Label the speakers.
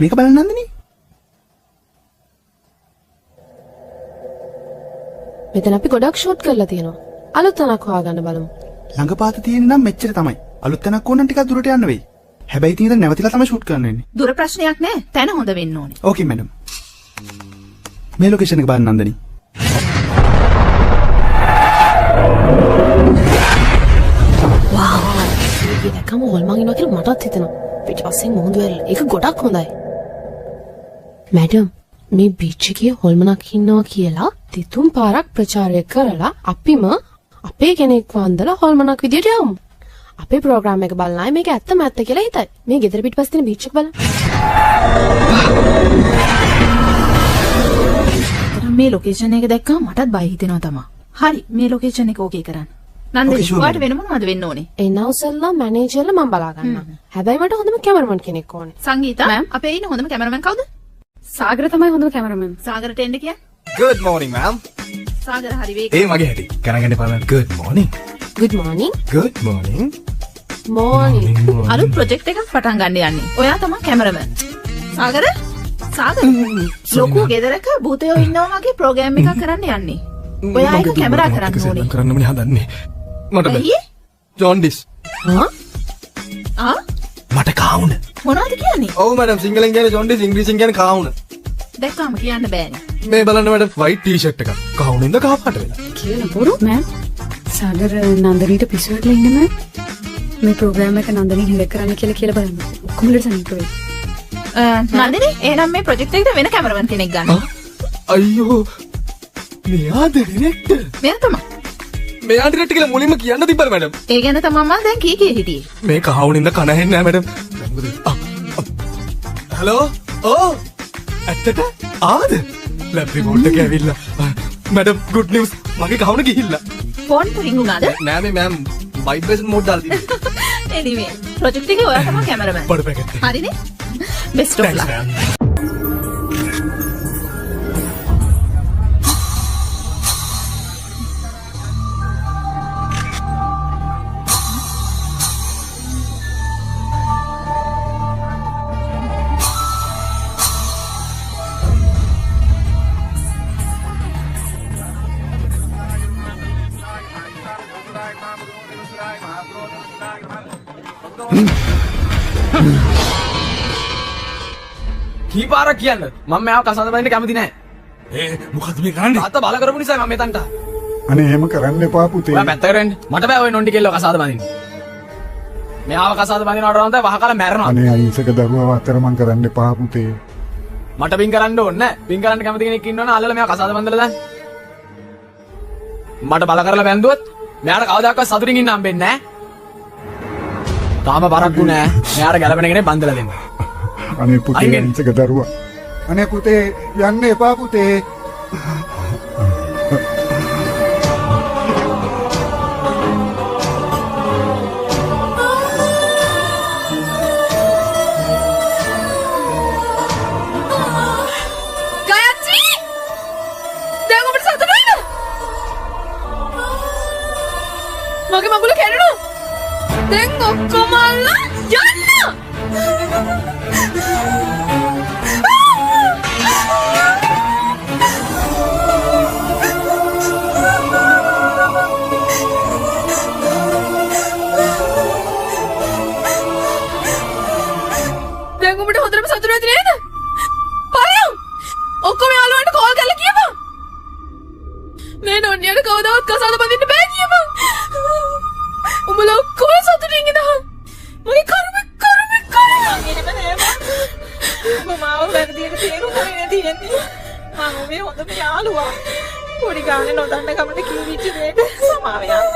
Speaker 1: මේක බලන්න නන්දිනී.
Speaker 2: මෙතන අපි ගොඩක් ෂූට් කරලා තියෙනවා. අලුත් තැනක් හොයාගන්න බලමු.
Speaker 1: ළඟපාත තියෙන නම් මෙච්චර තමයි. අලුත් තැනක් ඕන නම් ටිකක් දුරට යන්න වෙයි. හැබැයි ඉතින් ඉතින් නැවතිලා තමයි ෂූට් කරන්න වෙන්නේ.
Speaker 3: දුර ප්‍රශ්නයක් නෑ. තැන හොඳ වෙන්න ඕනේ.
Speaker 1: ඕකේ මැඩම්. මේ ලොකේෂන් එක බලන්න නන්දිනී.
Speaker 2: වාව්. මේක දැක්කම හොල්මන් ඉනවා කියලා මටත් හිතෙනවා. පිටපස්සෙන් මොහොඳ වෙල්. ඒක ගොඩක් හොඳයි. මැඩම් මේ බීච් එකේ හොල්මනක් ඉන්නවා කියලා තිතුම් පාරක් ප්‍රචාරය කරලා අපිම අපේ කෙනෙක් වන්දලා හොල්මනක් විදියට යමු. අපේ ප්‍රෝග්‍රෑම් එක බලනයි මේක ඇත්තම ඇත්ත කියලා හිතයි. මේ ගෙදර පිටපස්සේ තියෙන බීච් එක බලන්න.
Speaker 3: මේ ලොකේෂන් එක දැක්කම මටත් බය හිතෙනවා තමයි. හරි මේ ලොකේෂන් එක ඕකේ කරන්න. නන්දිනී ඔයාට වෙන මොනවද වෙන්න ඕනේ?
Speaker 2: එනවසල්ලා මැනේජර්ලා මම බලා ගන්නවා. හැබැයි මට හොඳම කැමරාමන් කෙනෙක් ඕනේ.
Speaker 3: සංගීතා මෑම් අපේ ඉන්න හොඳම කැමරාමන් කවුද?
Speaker 2: සාගර තමයි හොඳම කැමරාමන්.
Speaker 3: සාගරට එන්න කියන්න.
Speaker 4: Good morning ma'am.
Speaker 3: සාගර හරි වේග.
Speaker 4: ඒ මගේ හැටි. කනගන්න එපා ma'am. Good morning.
Speaker 2: good morning.
Speaker 4: Good morning.
Speaker 2: morning.
Speaker 3: අලුත් ප්‍රොජෙක්ට් එකක් පටන් ගන්න යන්නේ. ඔයා තමයි කැමරාමන්. සාගර? සාගර. ලොකු ගෙදරක භූතයෝ ඉන්නවා වගේ ප්‍රෝග්‍රෑම් එකක් කරන්න යන්නේ. ඔයා ඒක කැමරා කරන්න ඕනේ.
Speaker 4: කරන්නමනේ හදන්නේ. මට බෑ. ජොන්ඩිස්. මට කාවුන.
Speaker 3: මොනවද කියන්නේ?
Speaker 4: ඔව් මැඩම් සිංහලෙන් කියන්නේ ජොන්ඩිස් ඉංග්‍රීසියෙන් කියන්නේ කාවුන.
Speaker 3: දැක්කම කියන්න බෑනේ.
Speaker 4: මේ බලන්න මැඩම් white t-shirt එකක්. කාවුනින්ද කහපාට වෙලා.
Speaker 5: කියලා බොරු මෑම්. සාගර නන්දනීට පිස්සුවට ඉන්නේ මෑම්. මේ ප්‍රෝග්‍රෑම් එක නන්දනී හිලක් කරන්න කියලා බලන්න. කොහොමද සනීප වෙයි?
Speaker 3: නන්දිනී එහෙනම් මේ ප්‍රොජෙක්ට් එකට වෙන කැමරාමන් කෙනෙක් ගන්න.
Speaker 4: අයියෝ. මෙයාද ඩිරෙක්ටර්?
Speaker 3: මෙයා තමයි.
Speaker 4: මෙයා ඩිරෙක්ටර් කියලා මුලින්ම කියන්න තිබ්බද මැඩම්?
Speaker 3: ඒ ගැන තමයි මම දැන් කී හිටියේ.
Speaker 4: මේ කහවුනින්ද කන හෙන්නේ නැහැ මැඩම්. හලෝ. ඕ. ඇත්තට ආද? ලැබ් රිපෝට් එක ඇවිල්ලා. Madam good news. මගේ කහවුන ගිහිල්ලා.
Speaker 3: ෆෝන් රින්ග් වුණාද?
Speaker 4: නෑ මේ මෑම් වයිබ්‍රේෂන් මෝඩ් දාලා තියෙනවා.
Speaker 3: anyway ප්‍රොජෙක්ට් එකේ ඔයා තමයි කැමරාමන්.
Speaker 4: Perfect.
Speaker 3: හරිනේ? best of luck.
Speaker 4: කීපාරක් කියන්න මම මෙයාව කසාද බඳින්න කැමති නැහැ.
Speaker 6: මොකද මේ කරන්නේ?
Speaker 4: තාත්තා බල කරපු නිසා මම මෙතනට.
Speaker 6: අනේ එහෙම කරන්න එපා පුතේ.
Speaker 4: ඔයා පැත්තකට එන්න. මට බෑ ඔය නොන්ඩි කෙල්ලව කසාද බඳින්න. මෙයාව කසාද බඳිනවට වඩා වහකලා මැරෙනවා.
Speaker 6: අනේ අහිංසක දරුවව අතරමං කරන්න එපා පුතේ.
Speaker 4: මට පින් කරන්න ඕනේ නැහැ. පින් කරන්න කැමති කෙනෙක් ඉන්නවනම් අල්ලලා මෙයාව කසාද බඳලා දාන්න. මට බල කරලා බැන්දුවොත් මෙයාට කවදාකවත් සතුටින් ඉන්න හම්බෙන්නේ නැහැ. තාම බරක්කු නැහැ. මෙයාට ගැලපෙන කෙනෙක් බඳලා දෙන්න.
Speaker 6: අනේ පුතේ අහිංසක දරුවා. අනේ පුතේ යන්න එපා පුතේ.
Speaker 2: මගේ මගුල කැඩුණා. දැන් ඔක්කොම අල්ලා යන්න. දැන් උඹට හොඳටම සතුටු වෙද නේද? පයම්. ඔක්කොම යාළුවන්ට කෝල් කරලා කියපන්. මේ නෝනියට කවදාවත් කසාද බඳින්න බෑ කියපන්. උඹලා ඔක්කොම සතුටින් ඉඳහන්. මගේ කර්ම.
Speaker 3: එහෙම නෑ මම මාව වැරදියට තේරුම් ගන්නේ තියෙන්නේ. මම මේ හොඳම යාළුවා. පොඩි ගානේ නොදන්න ගමන කිව්විච්ච දෙයට සමාව යන්න.